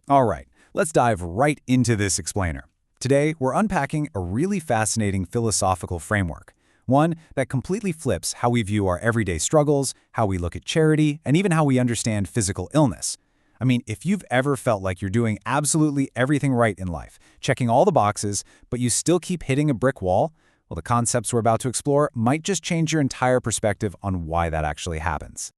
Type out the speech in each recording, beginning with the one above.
All right, let's dive right into this explainer. Today, we're unpacking a really fascinating philosophical framework, one that completely flips how we view our everyday struggles, how we look at charity, and even how we understand physical illness. I mean, if you've ever felt like you're doing absolutely everything right in life, checking all the boxes, but you still keep hitting a brick wall, well, the concepts we're about to explore might just change your entire perspective on why that actually happens.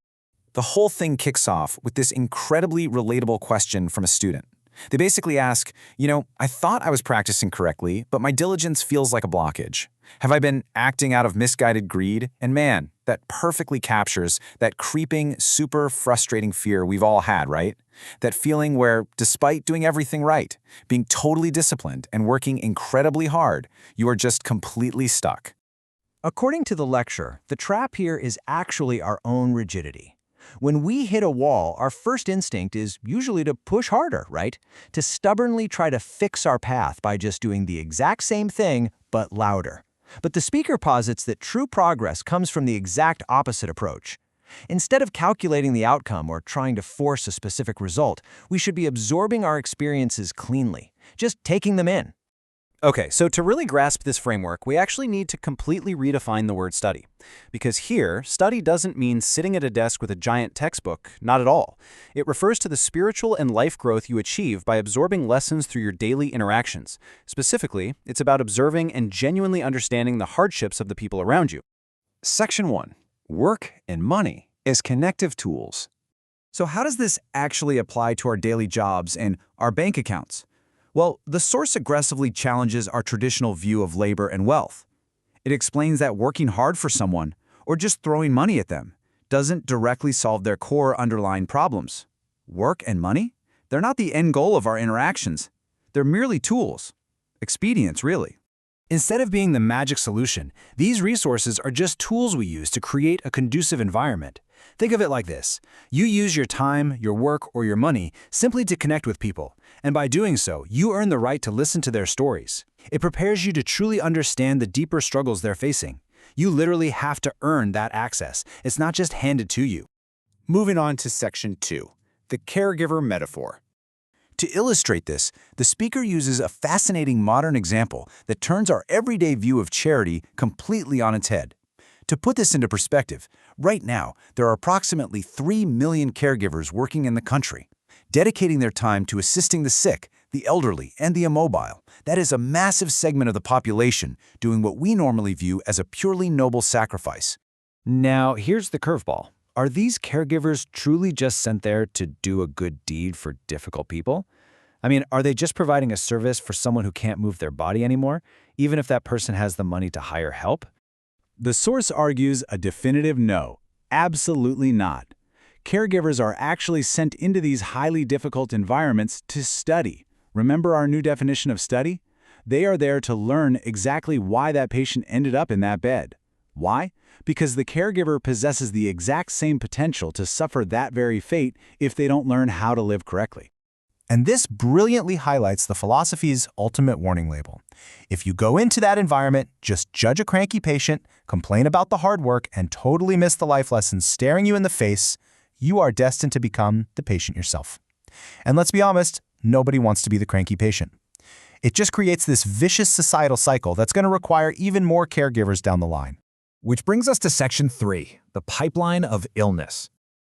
The whole thing kicks off with this incredibly relatable question from a student. They basically ask, I thought I was practicing correctly, but my diligence feels like a blockage. Have I been acting out of misguided greed? And man, that perfectly captures that creeping, super frustrating fear we've all had, right? That feeling where, despite doing everything right, being totally disciplined and working incredibly hard, you are just completely stuck. According to the lecture, the trap here is actually our own rigidity. When we hit a wall, our first instinct is usually to push harder, right? To stubbornly try to fix our path by just doing the exact same thing, but louder. But the speaker posits that true progress comes from the exact opposite approach. Instead of calculating the outcome or trying to force a specific result, we should be absorbing our experiences cleanly, just taking them in. Okay, so to really grasp this framework, we actually need to completely redefine the word study. Because here, study doesn't mean sitting at a desk with a giant textbook, not at all. It refers to the spiritual and life growth you achieve by absorbing lessons through your daily interactions. Specifically, it's about observing and genuinely understanding the hardships of the people around you. Section 1. Work and money as connective tools. So how does this actually apply to our daily jobs and our bank accounts? Well, the source aggressively challenges our traditional view of labor and wealth. It explains that working hard for someone, or just throwing money at them, doesn't directly solve their core underlying problems. Work and money? They're not the end goal of our interactions. They're merely tools. Expedients, really. Instead of being the magic solution, these resources are just tools we use to create a conducive environment. Think of it like this. You use your time, your work, or your money simply to connect with people, and by doing so, you earn the right to listen to their stories. It prepares you to truly understand the deeper struggles they're facing. You literally have to earn that access. It's not just handed to you. Moving on to Section 2, the caregiver metaphor. To illustrate this, the speaker uses a fascinating modern example that turns our everyday view of charity completely on its head. To put this into perspective, right now, there are approximately 3 million caregivers working in the country, dedicating their time to assisting the sick, the elderly, and the immobile. That is a massive segment of the population doing what we normally view as a purely noble sacrifice. Now, here's the curveball. Are these caregivers truly just sent there to do a good deed for difficult people? I mean, are they just providing a service for someone who can't move their body anymore, even if that person has the money to hire help? The source argues a definitive no. Absolutely not. Caregivers are actually sent into these highly difficult environments to study. Remember our new definition of study? They are there to learn exactly why that patient ended up in that bed. Why? Because the caregiver possesses the exact same potential to suffer that very fate if they don't learn how to live correctly. And this brilliantly highlights the philosophy's ultimate warning label. If you go into that environment, just judge a cranky patient, complain about the hard work, and totally miss the life lessons staring you in the face, you are destined to become the patient yourself. And let's be honest, nobody wants to be the cranky patient. It just creates this vicious societal cycle that's going to require even more caregivers down the line. Which brings us to Section 3, the pipeline of illness.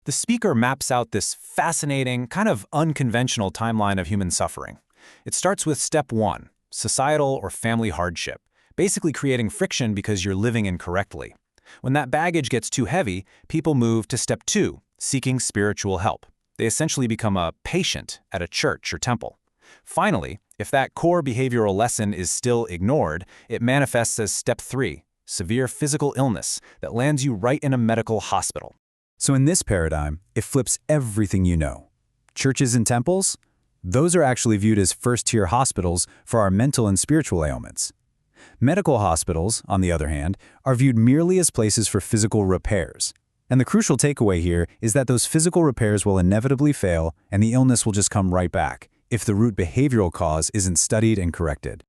The speaker maps out this fascinating, kind of unconventional timeline of human suffering. It starts with step 1, societal or family hardship, basically creating friction because you're living incorrectly. When that baggage gets too heavy, people move to step 2, seeking spiritual help. They essentially become a patient at a church or temple. Finally, if that core behavioral lesson is still ignored, it manifests as step 3, severe physical illness that lands you right in a medical hospital. So in this paradigm, it flips everything you know. Churches and temples? Those are actually viewed as first-tier hospitals for our mental and spiritual ailments. Medical hospitals, on the other hand, are viewed merely as places for physical repairs. And the crucial takeaway here is that those physical repairs will inevitably fail and the illness will just come right back if the root behavioral cause isn't studied and corrected.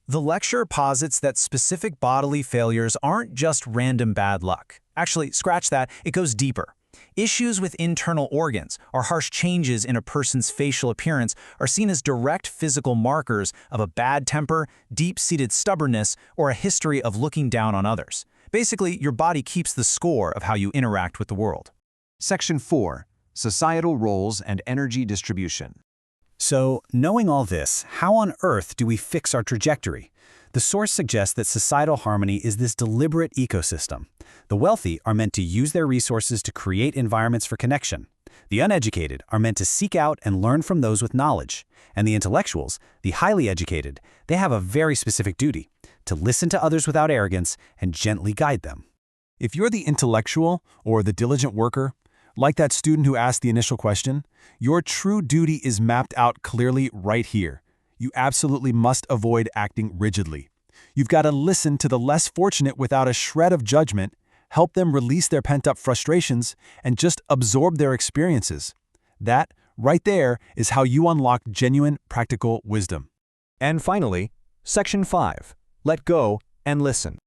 The lecture posits that specific bodily failures aren't just random bad luck. Actually, scratch that, it goes deeper. Issues with internal organs or harsh changes in a person's facial appearance are seen as direct physical markers of a bad temper, deep-seated stubbornness, or a history of looking down on others. Basically, your body keeps the score of how you interact with the world. Section 4. Societal roles and energy distribution. So, knowing all this, how on earth do we fix our trajectory? The source suggests that societal harmony is this deliberate ecosystem. The wealthy are meant to use their resources to create environments for connection. The uneducated are meant to seek out and learn from those with knowledge. And the intellectuals, the highly educated, they have a very specific duty: to listen to others without arrogance and gently guide them. If you're the intellectual or the diligent worker, like that student who asked the initial question, your true duty is mapped out clearly right here. You absolutely must avoid acting rigidly. You've got to listen to the less fortunate without a shred of judgment, help them release their pent-up frustrations, and just absorb their experiences. That, right there, is how you unlock genuine, practical wisdom. And finally, Section 5. Let go and listen.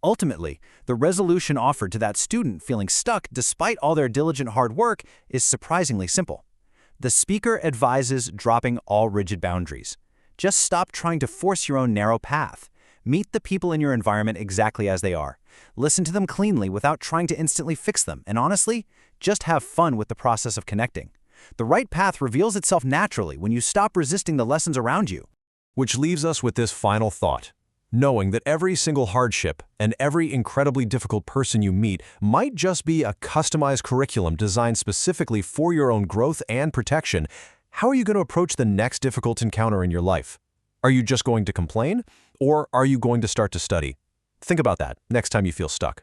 Ultimately, the resolution offered to that student feeling stuck despite all their diligent hard work is surprisingly simple. The speaker advises dropping all rigid boundaries. Just stop trying to force your own narrow path. Meet the people in your environment exactly as they are. Listen to them cleanly without trying to instantly fix them. And honestly, just have fun with the process of connecting. The right path reveals itself naturally when you stop resisting the lessons around you. Which leaves us with this final thought. Knowing that every single hardship and every incredibly difficult person you meet might just be a customized curriculum designed specifically for your own growth and protection, how are you going to approach the next difficult encounter in your life? Are you just going to complain, or are you going to start to study? Think about that next time you feel stuck.